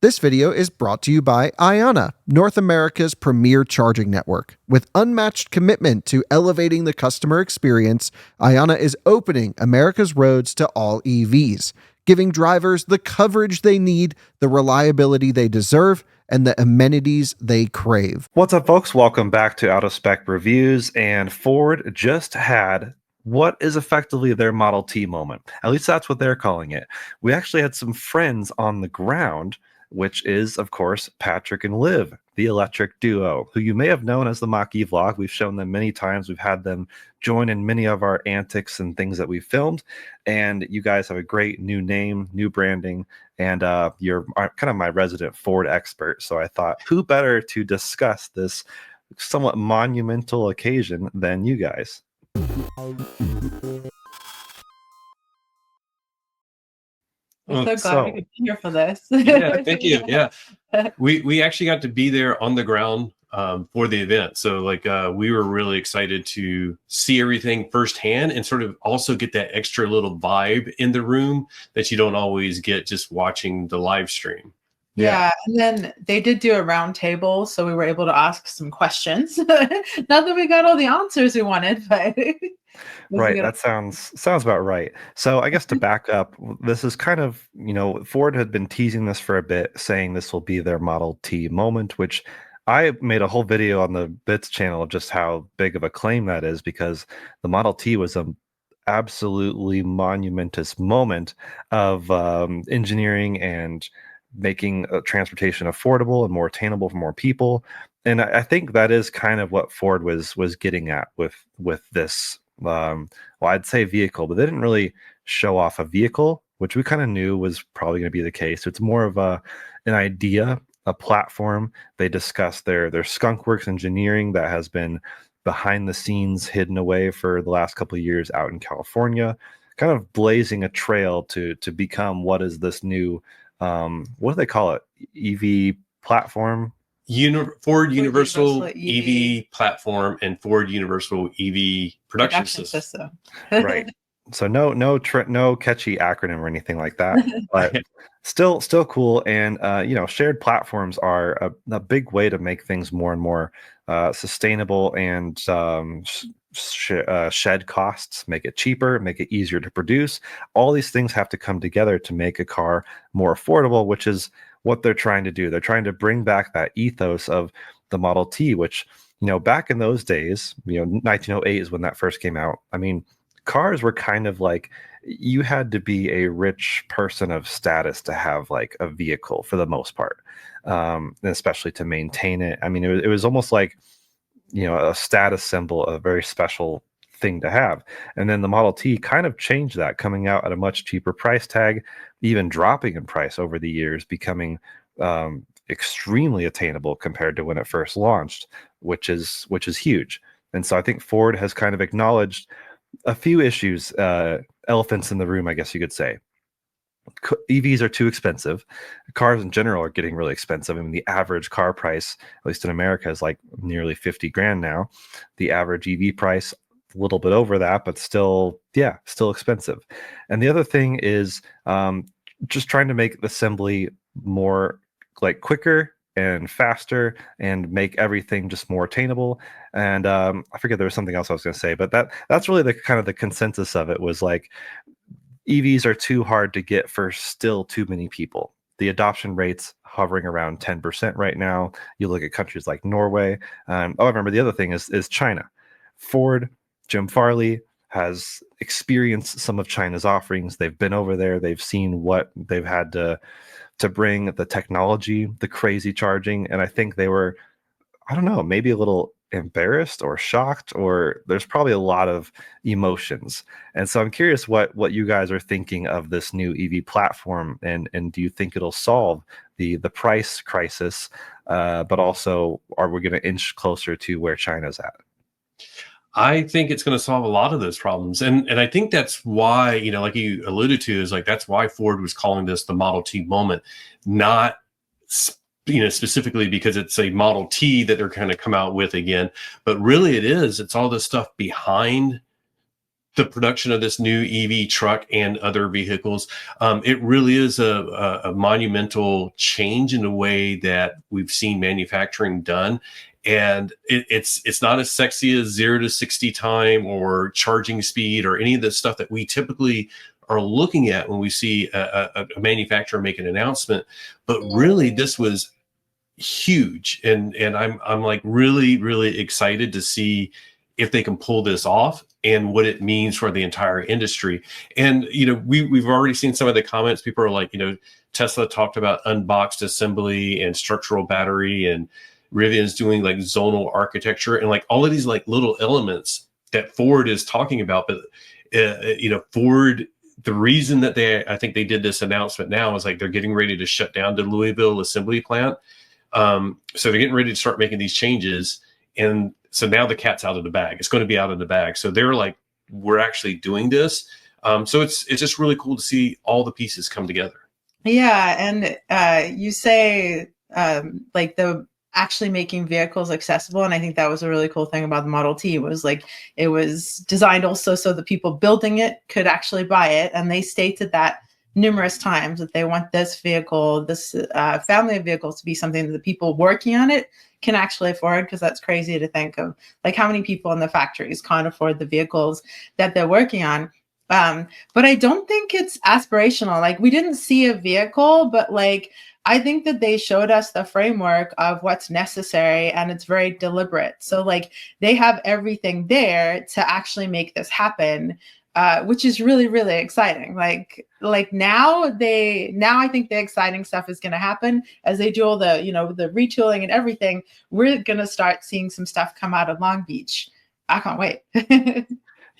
This video is brought to you by Iona, North America's premier charging network. With unmatched commitment to elevating the customer experience, Iona is opening America's roads to all EVs, giving drivers the coverage they need, the reliability they deserve, and the amenities they crave. What's up, folks? Welcome back to Out of Spec Reviews. And Ford just had what is effectively their Model T moment. At least that's what they're calling it. We actually had some friends on the ground, which is, of course, Patrick and Liv, the electric duo, who you may have known as the Mach-E vlog. We've shown them many times. We've had them join in many of our antics and things that we've filmed. And you guys have a great new name, new branding, and you're kind of my resident Ford expert. So I thought, who better to discuss this somewhat monumental occasion than you guys? We're so glad we could be here for this. Yeah, thank you. Yeah, we actually got to be there on the ground for the event. So we were really excited to see everything firsthand and sort of also get that extra little vibe in the room that you don't always get just watching the live stream. Yeah, and then they did do a round table, so we were able to ask some questions. Not that we got all the answers we wanted, but right, that sounds about right. So I guess to back up, this is kind of, Ford had been teasing this for a bit, saying this will be their Model T moment, which I made a whole video on the Bits channel of just how big of a claim that is, because the Model T was a absolutely monumentous moment of engineering and making transportation affordable and more attainable for more people. And I think that is kind of what Ford was getting at with this I'd say vehicle, but they didn't really show off a vehicle, which we kind of knew was probably going to be the case. It's more of an idea, a platform. They discussed their skunkworks engineering that has been behind the scenes, hidden away for the last couple of years out in California, kind of blazing a trail to become what is this new what do they call it? EV platform? Ford Universal EV platform and Ford Universal EV production system. Right. So no catchy acronym or anything like that, but still cool. And shared platforms are a big way to make things more and more sustainable and shed costs, make it cheaper, make it easier to produce. All these things have to come together to make a car more affordable, which is what they're trying to do. They're trying to bring back that ethos of the Model T, which, back in those days, 1908 is when that first came out. I mean, cars were kind of like, you had to be a rich person of status to have like a vehicle for the most part, and especially to maintain it. I mean, it was almost like, a status symbol, a very special thing to have. And then the Model T kind of changed that, coming out at a much cheaper price tag, even dropping in price over the years, becoming extremely attainable compared to when it first launched, which is huge. And so I think Ford has kind of acknowledged a few issues, elephants in the room, I guess you could say. EVs are too expensive. Cars in general are getting really expensive. I mean, the average car price, at least in America, is like nearly 50 grand now. The average EV price, a little bit over that, but still expensive. And the other thing is just trying to make the assembly more like quicker and faster and make everything just more attainable. And I forget, there was something else I was going to say, but that's really the kind of the consensus of it, was like, EVs are too hard to get for still too many people. The adoption rates hovering around 10% right now. You look at countries like Norway. I remember the other thing is China. Ford, Jim Farley has experienced some of China's offerings. They've been over there. They've seen what they've had to bring, the technology, the crazy charging. And I think they were, I don't know, maybe a little embarrassed or shocked, or there's probably a lot of emotions. And so I'm curious what you guys are thinking of this new EV platform, and do you think it'll solve the price crisis, but also are we going to inch closer to where China's at? I think it's going to solve a lot of those problems. And I think that's why, like you alluded to, is like, that's why Ford was calling this the Model T moment, not specifically because it's a Model T that they're going to come out with again, but really it's all this stuff behind the production of this new EV truck and other vehicles. It really is a monumental change in the way that we've seen manufacturing done. And it's not as sexy as 0 to 60 time or charging speed or any of the stuff that we typically are looking at when we see a manufacturer make an announcement. But really, this was huge, and I'm like really excited to see if they can pull this off and what it means for the entire industry. And we've already seen some of the comments. People are like, Tesla talked about unboxed assembly and structural battery, and Rivian's doing like zonal architecture and like all of these like little elements that Ford is talking about. But Ford, the reason that I think they did this announcement now is like they're getting ready to shut down the Louisville Assembly Plant. So they're getting ready to start making these changes. And so now the cat's out of the bag. It's going to be out of the bag. So they're like, we're actually doing this. So it's just really cool to see all the pieces come together. Yeah. And you say like the actually making vehicles accessible. And I think that was a really cool thing about the Model T. Was like, it was designed also so the people building it could actually buy it. And they stated that numerous times that they want this vehicle, this family of vehicles to be something that the people working on it can actually afford, because that's crazy to think of like how many people in the factories can't afford the vehicles that they're working on. But I don't think it's aspirational. Like we didn't see a vehicle, but like I think that they showed us the framework of what's necessary, and it's very deliberate. So like they have everything there to actually make this happen. Which is really, really exciting. Like now I think the exciting stuff is going to happen as they do all the, the retooling and everything. We're going to start seeing some stuff come out of Long Beach. I can't wait.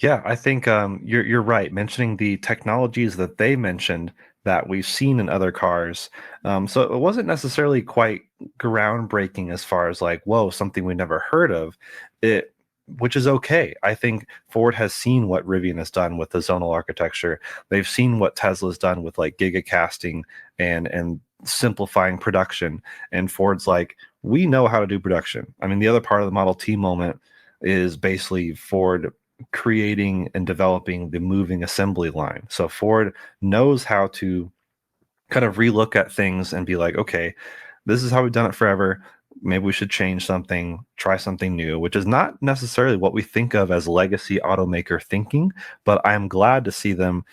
Yeah, I think you're right. Mentioning the technologies that they mentioned that we've seen in other cars. So it wasn't necessarily quite groundbreaking as far as like, whoa, something we never heard of. Which is okay. I think Ford has seen what Rivian has done with the zonal architecture. They've seen what Tesla's done with like gigacasting and simplifying production. And Ford's like, we know how to do production. I mean, the other part of the Model T moment is basically Ford creating and developing the moving assembly line. So Ford knows how to kind of relook at things and be like, okay, this is how we've done it forever. Maybe we should change something, try something new, which is not necessarily what we think of as legacy automaker thinking, but I'm glad to see them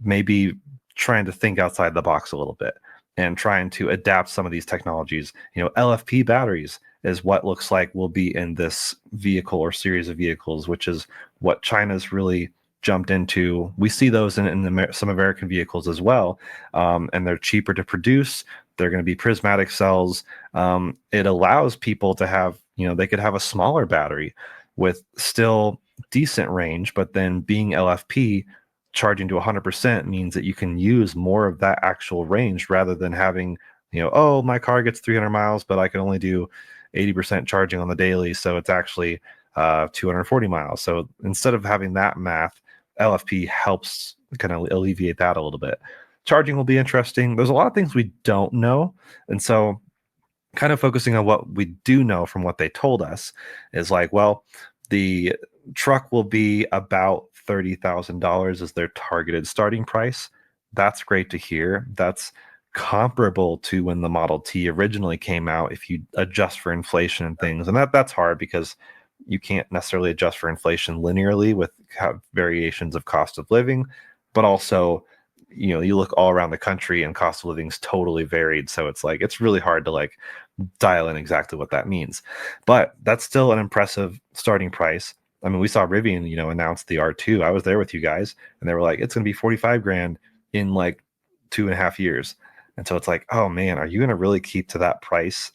maybe trying to think outside the box a little bit and trying to adapt some of these technologies. LFP batteries is what looks like will be in this vehicle or series of vehicles, which is what China's really jumped into. We see those in some American vehicles as well, and they're cheaper to produce. They're going to be prismatic cells. It allows people to have, they could have a smaller battery with still decent range, but then being LFP, charging to 100% means that you can use more of that actual range rather than having, oh, my car gets 300 miles, but I can only do 80% charging on the daily. So it's actually 240 miles. So instead of having that math, LFP helps kind of alleviate that a little bit. Charging will be interesting. There's a lot of things we don't know. And so kind of focusing on what we do know from what they told us is like, well, the truck will be about $30,000 as their targeted starting price. That's great to hear. That's comparable to when the Model T originally came out if you adjust for inflation and things. And that's hard because you can't necessarily adjust for inflation linearly with variations of cost of living, but also you look all around the country and cost of living is totally varied. So it's like, it's really hard to like dial in exactly what that means, but that's still an impressive starting price. I mean, we saw Rivian, announce the R2. I was there with you guys and they were like, it's going to be 45 grand in like 2.5 years. And so it's like, oh man, are you going to really keep to that price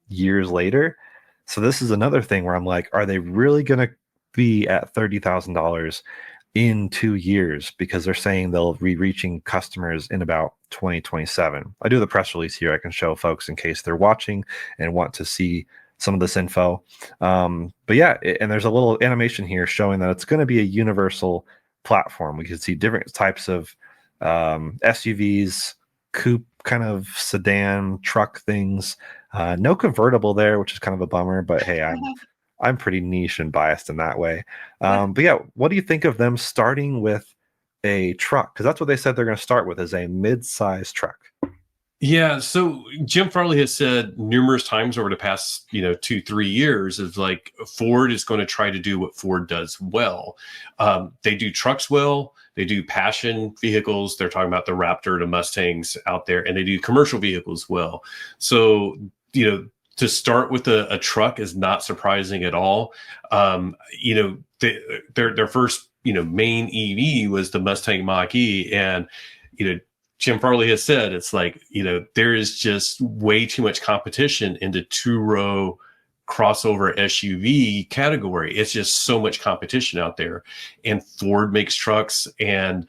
years later? So this is another thing where I'm like, are they really going to be at $30,000 in 2 years? Because they're saying they'll be reaching customers in about 2027. I do the press release here. I can show folks in case they're watching and want to see some of this info. But yeah, and there's a little animation here showing that it's going to be a universal platform. We can see different types of SUVs, coupe kind of sedan truck things. No convertible there, which is kind of a bummer, but hey, I'm pretty niche and biased in that way. But yeah, what do you think of them starting with a truck? Because that's what they said they're going to start with, is a mid-size truck. Yeah, so Jim Farley has said numerous times over the past, 2-3 years, is like Ford is going to try to do what Ford does well. They do trucks well. They do passion vehicles. They're talking about the Raptor, the Mustangs out there, and they do commercial vehicles well. So, to start with a truck is not surprising at all. Their first, main EV was the Mustang Mach-E, and, Jim Farley has said it's like, there is just way too much competition in the two-row crossover SUV category. It's just so much competition out there. And Ford makes trucks. And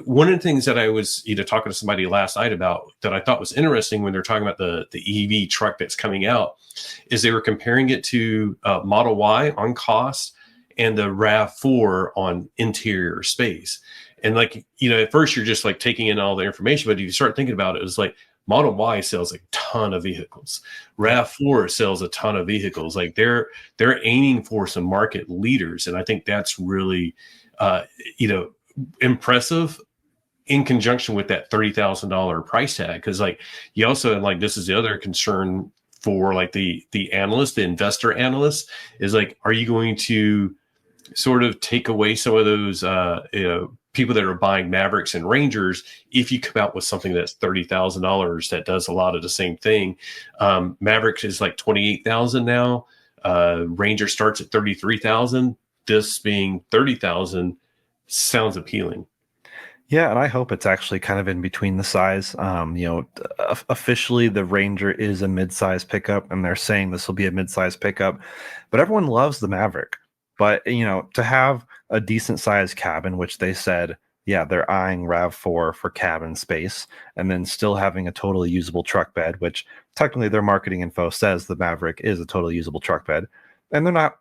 one of the things that I was, talking to somebody last night about that I thought was interesting when they're talking about the EV truck that's coming out is they were comparing it to Model Y on cost and the RAV4 on interior space. And like, at first you're just like taking in all the information, but if you start thinking about it, it's like Model Y sells a ton of vehicles. RAV4 sells a ton of vehicles. Like they're aiming for some market leaders. And I think that's really, impressive in conjunction with that $30,000 price tag. Cause like you also, like, this is the other concern for like the analyst, the investor analyst is like, are you going to sort of take away some of those, people that are buying Mavericks and Rangers if you come out with something that's $30,000 that does a lot of the same thing? Mavericks is like $28,000 now. Ranger starts at $33,000. This being $30,000 sounds appealing. Yeah, and I hope it's actually kind of in between the size. Officially the Ranger is a mid-size pickup, and they're saying this will be a mid-size pickup, but everyone loves the Maverick. But, to have a decent sized cabin, which they said, yeah, they're eyeing RAV4 for cabin space, and then still having a totally usable truck bed, which technically their marketing info says the Maverick is a totally usable truck bed. And they're not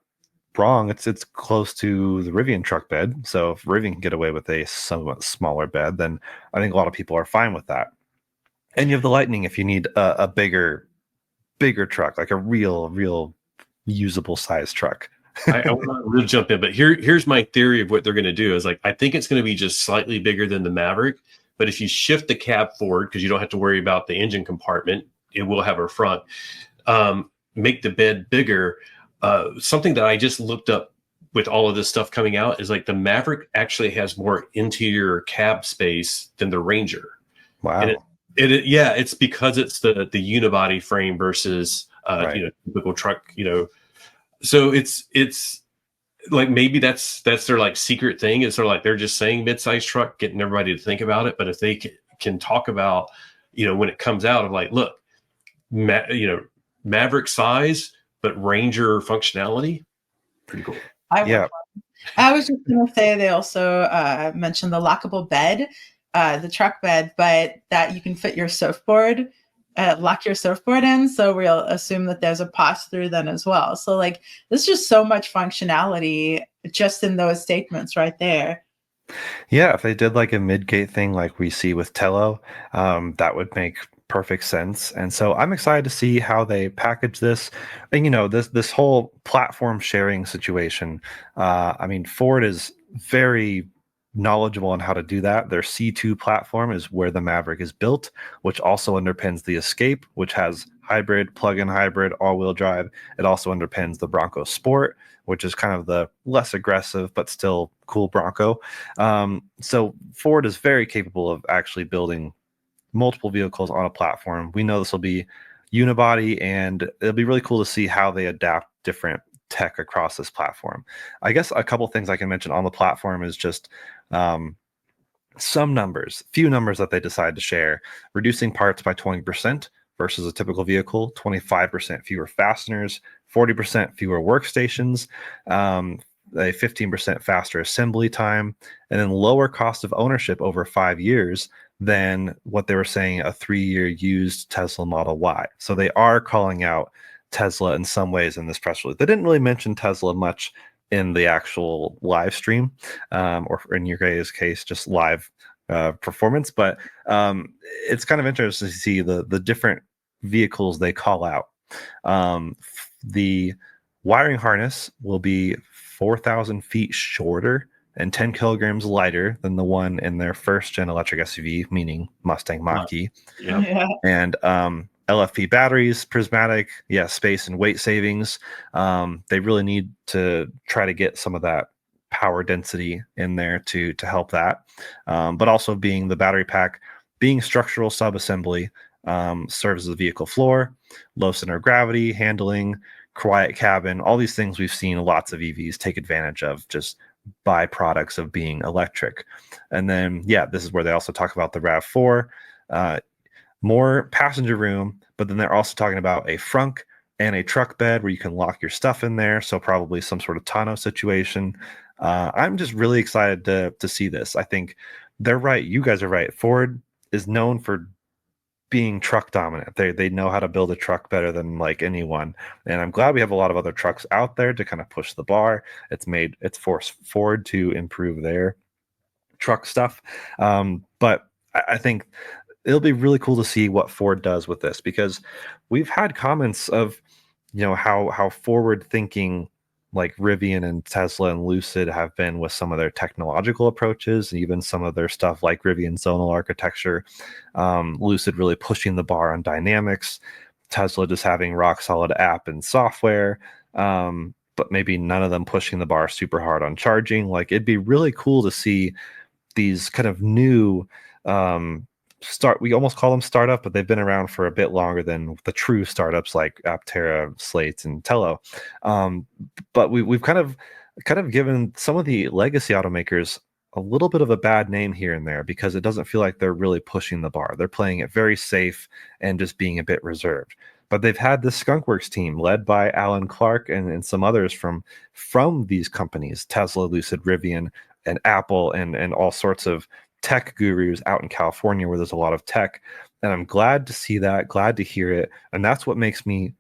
wrong. It's close to the Rivian truck bed. So if Rivian can get away with a somewhat smaller bed, then I think a lot of people are fine with that. And you have the Lightning if you need a bigger truck, like a real usable size truck. I want to jump in, but here's my theory of what they're going to do is like, I think it's going to be just slightly bigger than the Maverick, but if you shift the cab forward, because you don't have to worry about the engine compartment, it will have a front, make the bed bigger. Something that I just looked up with all of this stuff coming out is like the Maverick actually has more interior cab space than the Ranger. Wow. And it's because it's the unibody frame versus, right. Typical truck, So it's like maybe that's their like secret thing is they're just saying mid-sized truck, getting everybody to think about it. But if they can talk about, when it comes out of like, look, Maverick size, but Ranger functionality, pretty cool. Yeah. I was just going to say they also mentioned the lockable bed, the truck bed, but that you can fit your surfboard. Lock your surfboard in, so we'll assume that there's a pass through then as well. So like there's just so much functionality just in those statements right there. Yeah, if they did like a mid-gate thing like we see with Tello, that would make perfect sense. And so I'm excited to see how they package this. And this whole platform sharing situation. Ford is very knowledgeable on how to do that. Their C2 platform is where the Maverick is built, which also underpins the Escape, which has hybrid, plug-in hybrid, all-wheel drive. It also underpins the Bronco Sport, which is kind of the less aggressive but still cool Bronco. So Ford is very capable of actually building multiple vehicles on a platform. We know this will be unibody, and it'll be really cool to see how they adapt different tech across this platform. I guess a couple things I can mention on the platform is just few numbers that they decide to share. Reducing parts by 20% versus a typical vehicle, 25% fewer fasteners, 40% fewer workstations, a 15% faster assembly time, and then lower cost of ownership over 5 years than what they were saying a 3-year used Tesla Model Y. So they are calling out Tesla in some ways in this press release. They didn't really mention Tesla much in the actual live stream, or in your guys' case, just live performance. But it's kind of interesting to see the different vehicles they call out. The wiring harness will be 4,000 feet shorter and 10 kilograms lighter than the one in their first gen electric SUV, meaning Mustang Mach-E. Yeah. And LFP batteries, prismatic, space and weight savings. They really need to try to get some of that power density in there to help that. But also being the battery pack, being structural sub-assembly, serves as the vehicle floor, low center of gravity, handling, quiet cabin, all these things we've seen lots of EVs take advantage of, just byproducts of being electric. And then, this is where they also talk about the RAV4, more passenger room, but then they're also talking about a frunk and a truck bed where you can lock your stuff in there. So probably some sort of tonneau situation. I'm just really excited to see this. I think they're right. You guys are right. Ford is known for being truck dominant. They know how to build a truck better than like anyone. And I'm glad we have a lot of other trucks out there to kind of push the bar. It's forced Ford to improve their truck stuff. But I think it'll be really cool to see what Ford does with this, because we've had comments of, how forward thinking like Rivian and Tesla and Lucid have been with some of their technological approaches, and even some of their stuff like Rivian zonal architecture. Lucid really pushing the bar on dynamics, Tesla just having rock solid app and software, but maybe none of them pushing the bar super hard on charging. Like, it'd be really cool to see these kind of new we almost call them startup, but they've been around for a bit longer than the true startups like Aptera, Slate, and Tello. But we've kind of given some of the legacy automakers a little bit of a bad name here and there, because it doesn't feel like they're really pushing the bar. They're playing it very safe and just being a bit reserved. But they've had this Skunkworks team led by Alan Clark and some others from these companies, Tesla, Lucid, Rivian, and Apple, and all sorts of tech gurus out in California where there's a lot of tech. And I'm glad to see that, glad to hear it. And that's what makes me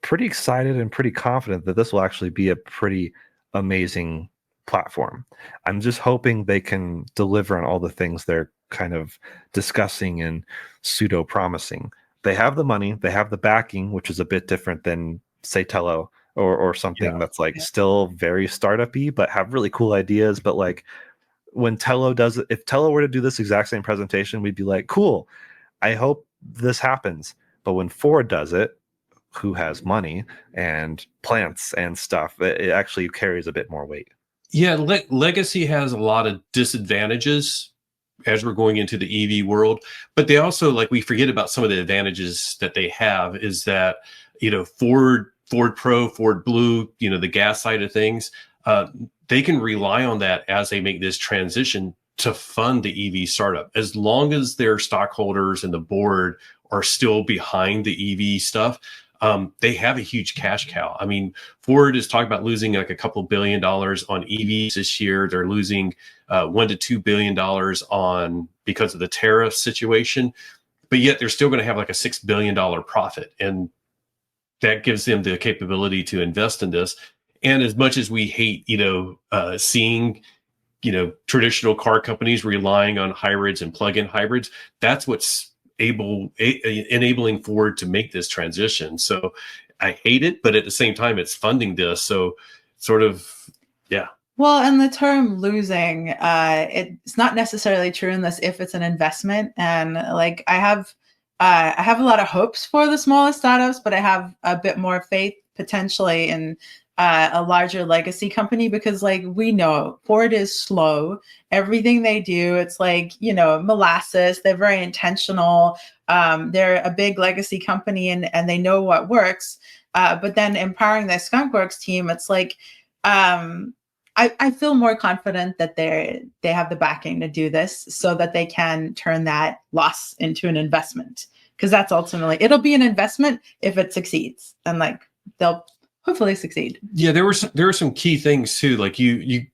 pretty excited and pretty confident that this will actually be a pretty amazing platform. I'm just hoping they can deliver on all the things they're kind of discussing and pseudo promising. They have the money, they have the backing, which is a bit different than, say, Tello or something that's like still very startup-y, but have really cool ideas. But like, when Tello does it, if Tello were to do this exact same presentation, we'd be like, cool, I hope this happens. But when Ford does it, who has money and plants and stuff, it actually carries a bit more weight. Yeah, legacy has a lot of disadvantages as we're going into the EV world, but they also, like, we forget about some of the advantages that they have is that, Ford Pro, Ford Blue, the gas side of things, they can rely on that as they make this transition to fund the EV startup. As long as their stockholders and the board are still behind the EV stuff, they have a huge cash cow. I mean, Ford is talking about losing like a couple $1 billion on EVs this year. They're losing $1 to $2 billion because of the tariff situation, but yet they're still going to have like a $6 billion profit. And that gives them the capability to invest in this. And as much as we hate, seeing, traditional car companies relying on hybrids and plug-in hybrids, that's what's enabling Ford to make this transition. So I hate it, but at the same time, it's funding this. So sort of, yeah. Well, and the term losing, it's not necessarily true in this if it's an investment. And like I have a lot of hopes for the smallest startups, but I have a bit more faith potentially in a larger legacy company, because like we know Ford is slow. Everything they do, it's like, molasses. They're very intentional. They're a big legacy company and they know what works. But then empowering their Skunkworks team, it's like, I feel more confident that they have the backing to do this so that they can turn that loss into an investment. Because that's ultimately, it'll be an investment if it succeeds, and like they'll hopefully succeed. Yeah, there are some key things too. Like you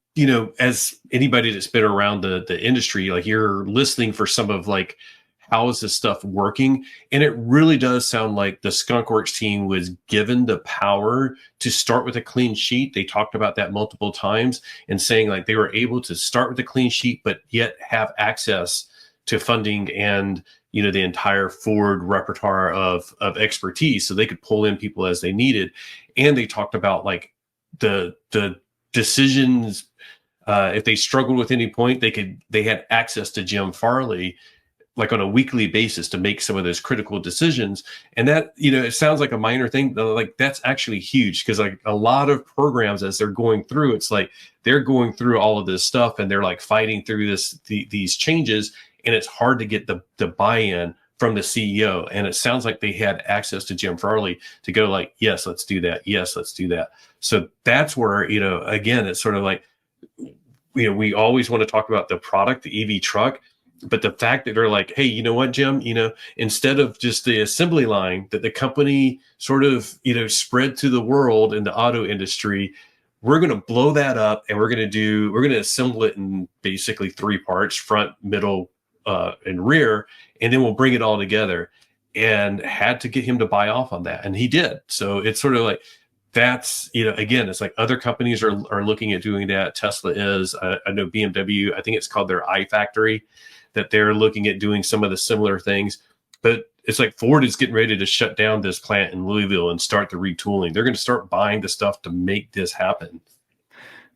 as anybody that's been around the industry, like you're listening for some of like, how is this stuff working? And it really does sound like the Skunkworks team was given the power to start with a clean sheet. They talked about that multiple times and saying like they were able to start with a clean sheet, but yet have access to funding and the entire Ford repertoire of expertise, so they could pull in people as they needed. And they talked about like the decisions. If they struggled with any point, they had access to Jim Farley like on a weekly basis to make some of those critical decisions. And that, it sounds like a minor thing, but like that's actually huge, because like a lot of programs, as they're going through, it's like they're going through all of this stuff and they're like fighting through these changes, and it's hard to get the buy-in from the CEO. And it sounds like they had access to Jim Farley to go like, yes, let's do that. Yes, let's do that. So that's where, again, it's sort of like, we always want to talk about the product, the EV truck, but the fact that they're like, hey, you know what, Jim, instead of just the assembly line that the company sort of, spread to the world in the auto industry, we're going to blow that up, and we're going to assemble it in basically 3 parts, front, middle, and rear. And then we'll bring it all together, and had to get him to buy off on that. And he did. So it's sort of like, that's, again, it's like other companies are looking at doing that. Tesla is, I know BMW, I think it's called their iFactory, that they're looking at doing some of the similar things. But it's like Ford is getting ready to shut down this plant in Louisville and start the retooling. They're going to start buying the stuff to make this happen.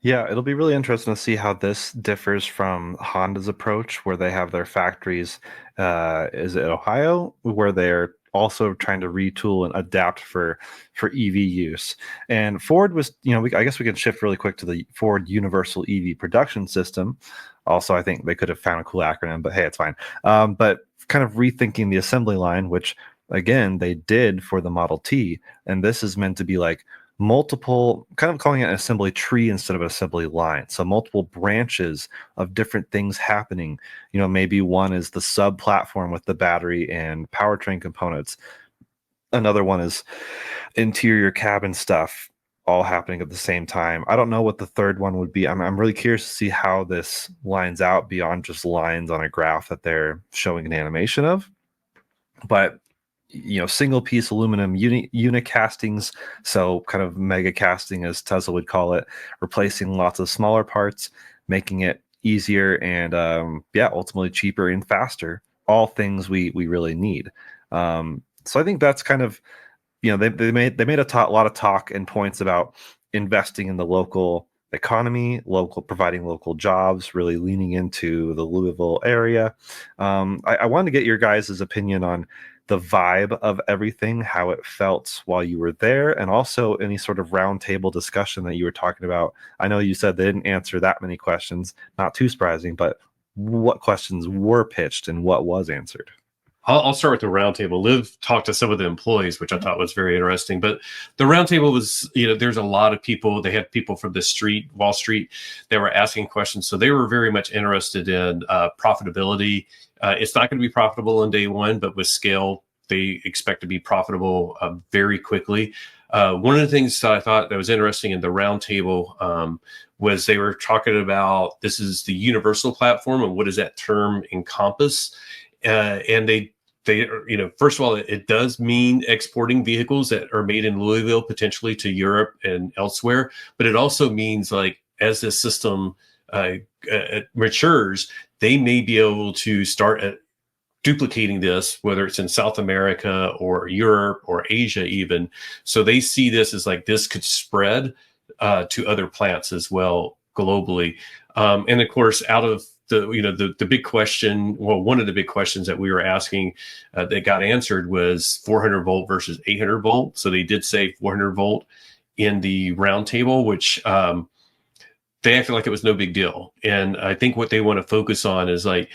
Yeah, it'll be really interesting to see how this differs from Honda's approach, where they have their factories, is it Ohio, where they're also trying to retool and adapt for EV use. And Ford was, I guess we can shift really quick to the Ford Universal EV Production System. Also, I think they could have found a cool acronym, but hey, it's fine. But kind of rethinking the assembly line, which again, they did for the Model T. And this is meant to be like multiple, kind of calling it an assembly tree instead of an assembly line. So multiple branches of different things happening. Maybe one is the sub platform with the battery and powertrain components. Another one is interior cabin stuff, all happening at the same time. I don't know what the third one would be. I'm really curious to see how this lines out beyond just lines on a graph that they're showing an animation of. But single piece aluminum unit castings, so kind of mega casting as Tesla would call it, replacing lots of smaller parts, making it easier and ultimately cheaper and faster. All things we really need. So I think that's kind of, they made a lot of talk and points about investing in the local economy, providing local jobs, really leaning into the Louisville area. I wanted to get your guys' opinion on the vibe of everything, how it felt while you were there, and also any sort of roundtable discussion that you were talking about. I know you said they didn't answer that many questions, not too surprising, but what questions were pitched and what was answered? I'll start with the roundtable. Liv talked to some of the employees, which I thought was very interesting. But the roundtable was, there's a lot of people. They had people from the street, Wall Street, that were asking questions. So they were very much interested in profitability. It's not going to be profitable on day one, but with scale, they expect to be profitable very quickly. One of the things that I thought that was interesting in the roundtable was they were talking about, this is the universal platform, and what does that term encompass? And they, first of all, it does mean exporting vehicles that are made in Louisville potentially to Europe and elsewhere. But it also means, like, as this system matures, they may be able to start duplicating this, whether it's in South America or Europe or Asia even. So they see this as like, this could spread to other plants as well globally. And of course, out of the big question, well, one of the big questions that we were asking that got answered was 400 volt versus 800 volt. So they did say 400 volt in the roundtable, which they acted like it was no big deal. And I think what they want to focus on is, like,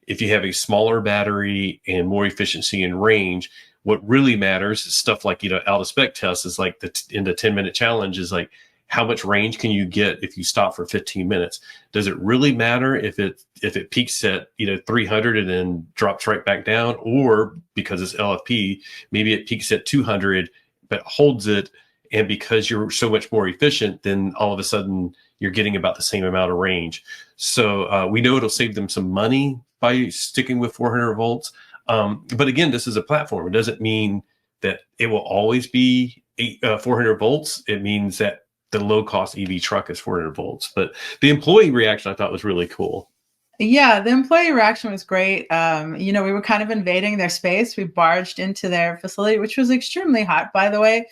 if you have a smaller battery and more efficiency and range, what really matters is stuff like, out of spec tests is like in the 10-minute challenge is like, how much range can you get if you stop for 15 minutes? Does it really matter if it peaks at 300 and then drops right back down, or because it's LFP, maybe it peaks at 200 but holds it, and because you're so much more efficient, then all of a sudden you're getting about the same amount of range. So we know it'll save them some money by sticking with 400 volts. But again, this is a platform. It doesn't mean that it will always be 400 volts. It means that the low-cost EV truck is 400 volts. But the employee reaction I thought was really cool. Yeah, the employee reaction was great. We were kind of invading their space. We barged into their facility, which was extremely hot, by the way.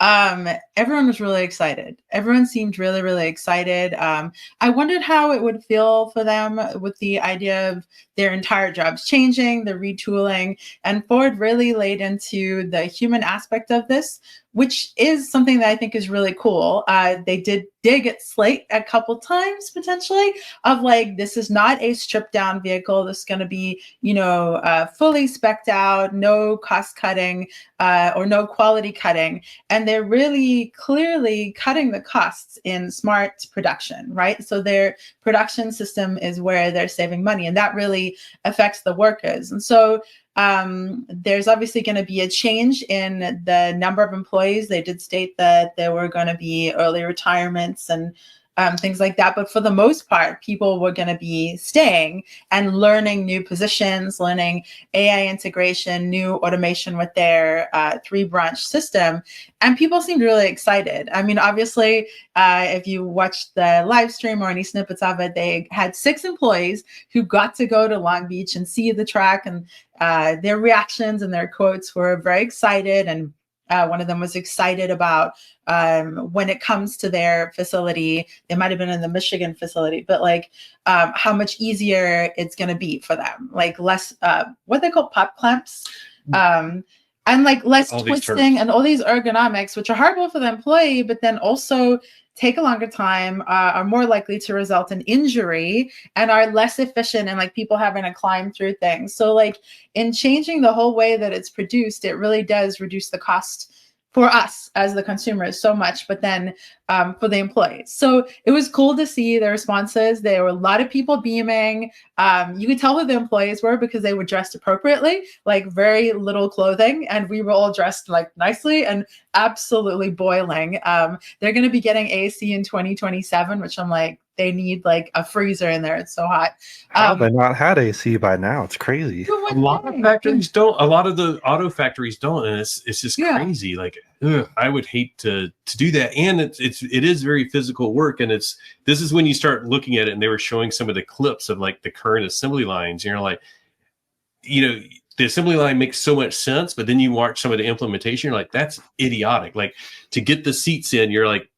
everyone was really excited. Everyone seemed really, really excited. I wondered how it would feel for them with the idea of their entire jobs changing, the retooling, and Ford really laid into the human aspect of this, which is something that I think is really cool. They did dig at Slate a couple times potentially of like, this is not a stripped down vehicle. This is going to be, fully spec'd out, no cost cutting or no quality cutting. And they're really clearly cutting the costs in smart production, right? So their production system is where they're saving money, and that really affects the workers. And so there's obviously going to be a change in the number of employees. They did state that there were going to be early retirements and things like that. But for the most part, people were going to be staying and learning new positions, learning AI integration, new automation with their 3-branch system. And people seemed really excited. I mean, obviously, if you watched the live stream or any snippets of it, they had 6 employees who got to go to Long Beach and see the track, and their reactions and their quotes were very excited. And one of them was excited about when it comes to their facility. They might have been in the Michigan facility, but like how much easier it's going to be for them, like less what they call pop clamps, and like less all twisting and all these ergonomics, which are horrible for the employee, but then also take a longer time, are more likely to result in injury, and are less efficient, and like people having to climb through things. So like in changing the whole way that it's produced, it really does reduce the cost for us as the consumers so much, but then for the employees. So it was cool to see the responses. There were a lot of people beaming. You could tell who the employees were because they were dressed appropriately, like very little clothing. And we were all dressed like nicely and absolutely boiling. They're going to be getting AC in 2027, which I'm like, they need like a freezer in there. It's so hot. How have they not had AC by now? It's crazy. A lot of factories don't. A lot of the auto factories don't, and it's just crazy. Like, I would hate to do that. And it is very physical work. And this is when you start looking at it. And they were showing some of the clips of like the current assembly lines. And you're like, the assembly line makes so much sense, but then you watch some of the implementation. You're like, that's idiotic. Like to get the seats in, you're like,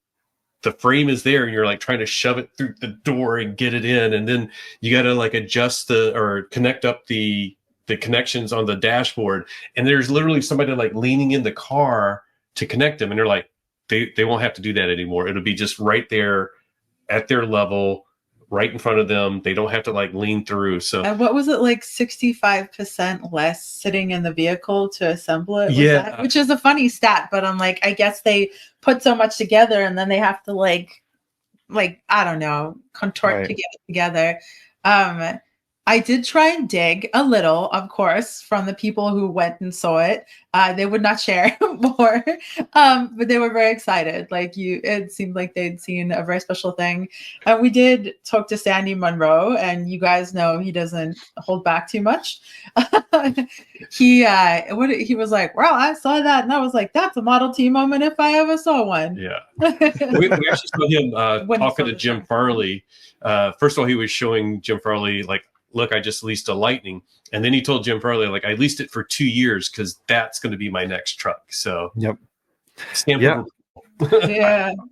the frame is there and you're like trying to shove it through the door and get it in. And then you got to like adjust or connect up the connections on the dashboard. And there's literally somebody like leaning in the car to connect them. And they're like, they won't have to do that anymore. It'll be just right there at their level, right in front of them. They don't have to like lean through. So what was it, like 65% less sitting in the vehicle to assemble it? Which is a funny stat, but I'm like, I guess they put so much together and then they have to like I don't know, contort to get it together. I did try and dig a little, of course, from the people who went and saw it. They would not share more, but they were very excited. It seemed like they'd seen a very special thing. We did talk to Sandy Monroe, and you guys know he doesn't hold back too much. He was like, "Well, I saw that, and I was like, that's a Model T moment if I ever saw one." Yeah, we actually saw him talking to Jim Farley. First of all, he was showing Jim Farley like, look, I just leased a Lightning. And then he told Jim Farley, like, I leased it for 2 years because that's going to be my next truck. So, yep. Yeah.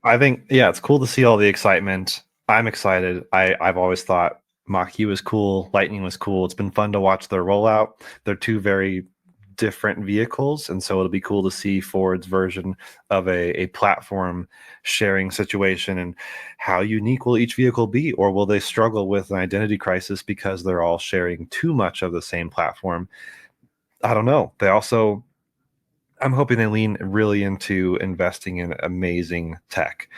I think, it's cool to see all the excitement. I'm excited. I've always thought Mach-E was cool. Lightning was cool. It's been fun to watch their rollout. They're two very different vehicles. And so it'll be cool to see Ford's version of a platform sharing situation, and how unique will each vehicle be, or will they struggle with an identity crisis because they're all sharing too much of the same platform? I don't know. I'm hoping they lean really into investing in amazing tech.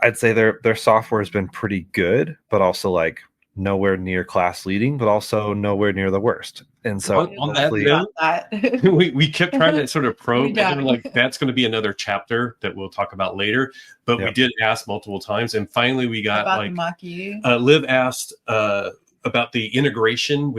I'd say their software has been pretty good, but also like nowhere near class leading, but also nowhere near the worst. And so on that note, we kept trying to sort of probe, and like that's going to be another chapter that we'll talk about later. But we did ask multiple times, and finally we got about Mach-E. Liv asked about the integration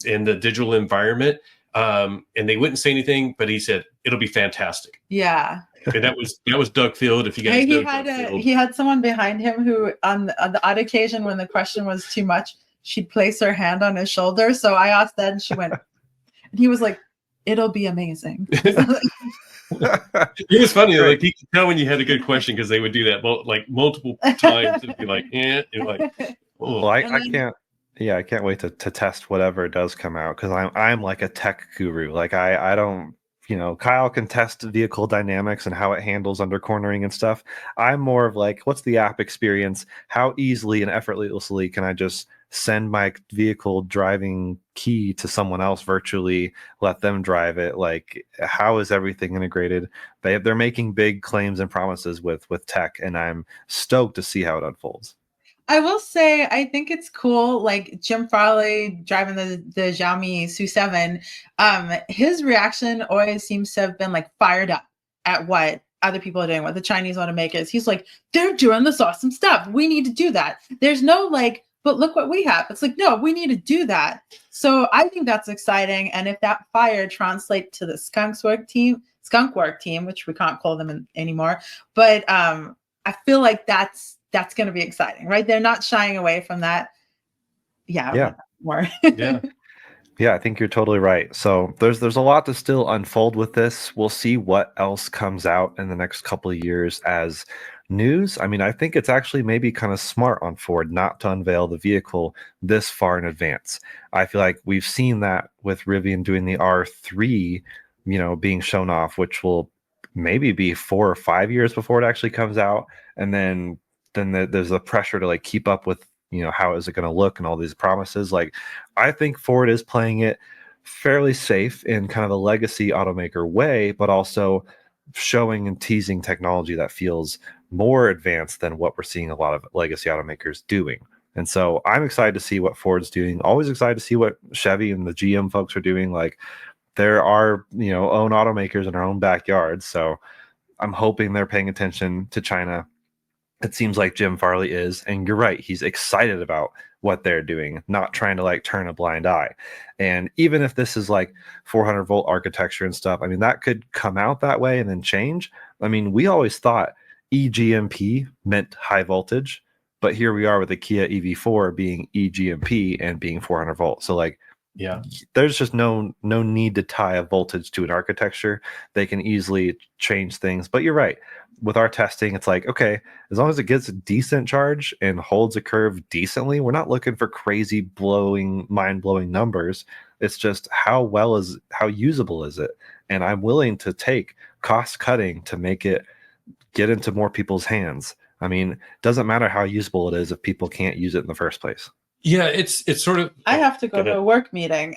in the digital environment, and they wouldn't say anything, but he said it'll be fantastic. Yeah. And that was Doug Field. If you guys know Doug Field. He had someone behind him who, on the odd occasion when the question was too much, she'd place her hand on his shoulder. So I asked that, and she went, and he was like, "It'll be amazing." It was funny. Like you could tell when you had a good question because they would do that multiple times and be like, and like, oh. Well, I can't. Yeah, I can't wait to test whatever does come out because I'm like a tech guru. Like I don't, Kyle can test vehicle dynamics and how it handles under cornering and stuff. I'm more of like, what's the app experience? How easily and effortlessly can I just send my vehicle driving key to someone else virtually, let them drive it? Like, how is everything integrated? They're making big claims and promises with tech, and I'm stoked to see how it unfolds. I will say, I think it's cool. Like Jim Farley driving the Xiaomi SU7, his reaction always seems to have been like fired up at what other people are doing, what the Chinese automakers. He's like, they're doing this awesome stuff. We need to do that. There's no like, but look what we have. It's like, no, we need to do that. So I think that's exciting. And if that fire translates to the skunk work team, which we can't call them anymore, but I feel like that's going to be exciting, right? They're not shying away from that. Yeah. More. Yeah, I think you're totally right. So there's a lot to still unfold with this. We'll see what else comes out in the next couple of years as news. I mean, I think it's actually maybe kind of smart on Ford not to unveil the vehicle this far in advance. I feel like we've seen that with Rivian doing the R3, being shown off, which will maybe be 4 or 5 years before it actually comes out. And then there's the pressure to like keep up with, how is it going to look and all these promises. Like, I think Ford is playing it fairly safe in kind of a legacy automaker way, but also showing and teasing technology that feels more advanced than what we're seeing a lot of legacy automakers doing. And so I'm excited to see what Ford's doing. Always excited to see what Chevy and the GM folks are doing. Like, there are, own automakers in our own backyard. So I'm hoping they're paying attention to China. It seems like Jim Farley is, and you're right. He's excited about what they're doing, not trying to like turn a blind eye. And even if this is like 400 volt architecture and stuff, I mean, that could come out that way and then change. I mean, we always thought EGMP meant high voltage, but here we are with the Kia EV4 being EGMP and being 400 volt. So like, yeah, there's just no need to tie a voltage to an architecture. They can easily change things. But you're right. With our testing, it's like, okay, as long as it gets a decent charge and holds a curve decently, we're not looking for crazy mind-blowing numbers. It's just how usable is it? And I'm willing to take cost cutting to make it get into more people's hands. I mean, it doesn't matter how usable it is if people can't use it in the first place. Yeah, it's sort of. I have to go to a work meeting.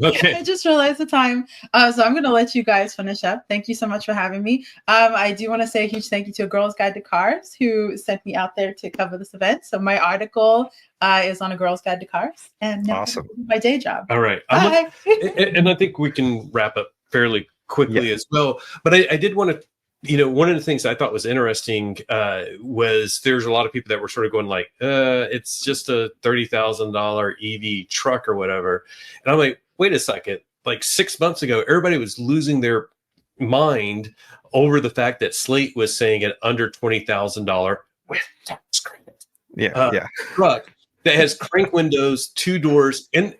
Okay. I just realized the time. So I'm going to let you guys finish up. Thank you so much for having me. I do want to say a huge thank you to A Girl's Guide to Cars who sent me out there to cover this event. So my article is on A Girl's Guide to Cars. And now awesome. My day job. All right. And I think we can wrap up fairly quickly as well. But I did want to. One of the things I thought was interesting was there's a lot of people that were sort of going like, it's just a $30,000 EV truck or whatever. And I'm like, wait a second. Like 6 months ago, everybody was losing their mind over the fact that Slate was saying an under $20,000 with tax credit truck that has crank windows, 2 doors. And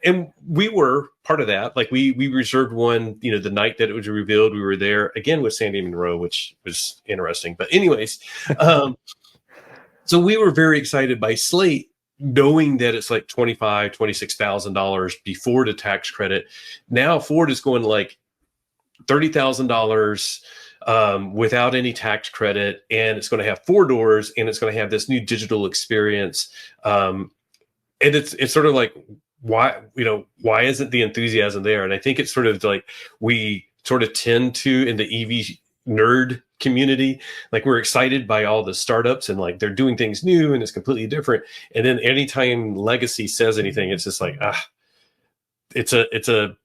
we were part of that. Like we reserved one, the night that it was revealed. We were there again with Sandy Monroe, which was interesting. But anyways, so we were very excited by Slate, knowing that it's like $25,000, $26,000 before the tax credit. Now Ford is going like $30,000 without any tax credit, and it's going to have 4 doors, and it's going to have this new digital experience. And it's sort of like, why isn't the enthusiasm there? And I think it's sort of like we sort of tend to, in the EV nerd community, like we're excited by all the startups and like they're doing things new and it's completely different. And then anytime Legacy says anything, it's just like, it's a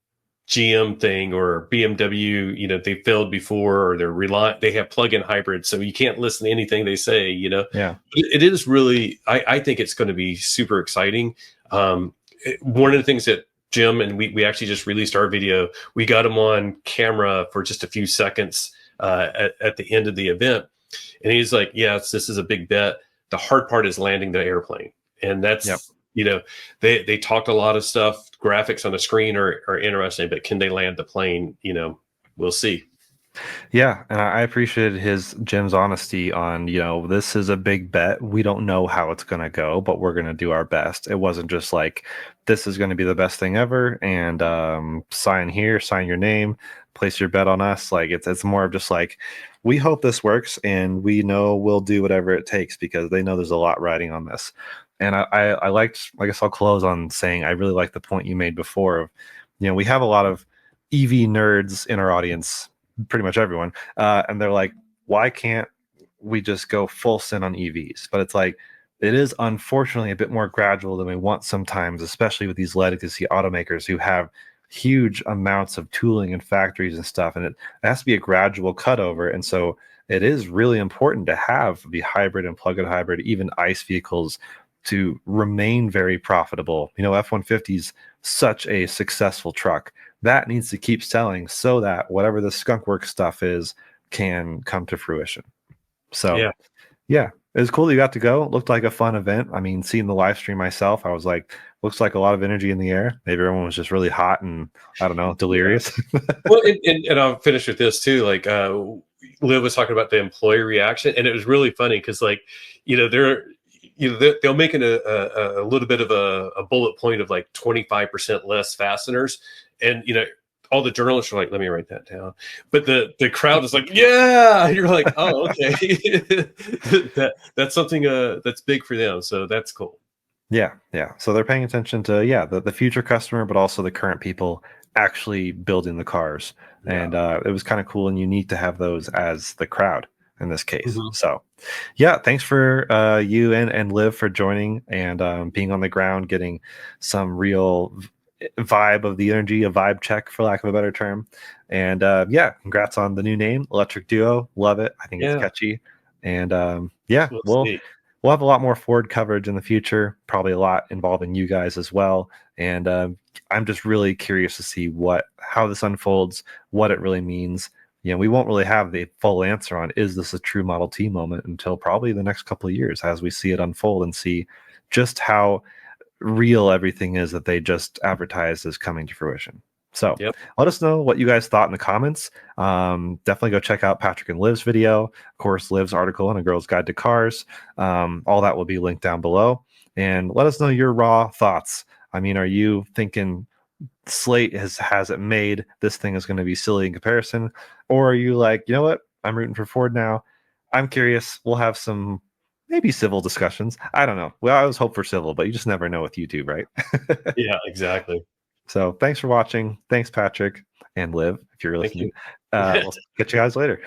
GM thing or BMW, they failed before, or they have plug-in hybrids, so you can't listen to anything they say, Yeah. It is really, I think it's going to be super exciting. One of the things that Jim, and we actually just released our video, we got him on camera for just a few seconds at the end of the event. And he's like, yes, this is a big bet. The hard part is landing the airplane. And that's, they talked a lot of stuff. Graphics on the screen are interesting, but can they land the plane? We'll see. Yeah, and I appreciated Jim's honesty on, this is a big bet. We don't know how it's going to go, but we're going to do our best. It wasn't just like, this is going to be the best thing ever, and sign here, sign your name, place your bet on us. Like it's more of just like, we hope this works, and we know we'll do whatever it takes because they know there's a lot riding on this. And I liked, I guess I'll close on saying I really like the point you made before of, we have a lot of EV nerds in our audience, pretty much everyone, and they're like, why can't we just go full send on EVs? But it's like, it is unfortunately a bit more gradual than we want sometimes, especially with these legacy automakers who have huge amounts of tooling and factories and stuff, and it has to be a gradual cutover. And so it is really important to have the hybrid and plug-in hybrid, even ICE vehicles, to remain very profitable. F-150 is such a successful truck that needs to keep selling so that whatever the skunkworks stuff is can come to fruition. So yeah, it was cool that you got to go. It looked like a fun event. I mean, seeing the live stream myself, I was like, looks like a lot of energy in the air. Maybe everyone was just really hot and, I don't know, delirious. Well, and I'll finish with this too. Like Liv was talking about the employee reaction, and it was really funny because, like, they'll make a little bit of a bullet point of like 25% less fasteners, and all the journalists are like, let me write that down. But the crowd is like, yeah. And you're like, oh, okay. that's something that's big for them. So that's cool. Yeah. So they're paying attention to the future customer, but also the current people actually building the cars. Yeah. And it was kind of cool and unique to have those as the crowd in this case. Mm-hmm. So yeah, thanks for you and Liv for joining and being on the ground, getting some real vibe of the energy, a vibe check for lack of a better term. And congrats on the new name, Electric Duo. Love it. I think it's catchy. And we'll have a lot more Ford coverage in the future, probably a lot involving you guys as well. And I'm just really curious to see how this unfolds, what it really means. We won't really have the full answer on, is this a true Model T moment, until probably the next couple of years as we see it unfold and see just how real everything is that they just advertised as coming to fruition. So let us know what you guys thought in the comments. Definitely go check out Patrick and Liv's video. Of course, Liv's article on A Girl's Guide to Cars. All that will be linked down below. And let us know your raw thoughts. I mean, are you thinking Slate has it made? This thing is going to be silly in comparison. Or are you like, you know what? I'm rooting for Ford now. I'm curious. We'll have some maybe civil discussions. I don't know. We always hope for civil, but you just never know with YouTube, right? Yeah, exactly. So thanks for watching. Thanks, Patrick and Liv, if you're listening. We'll catch you guys later.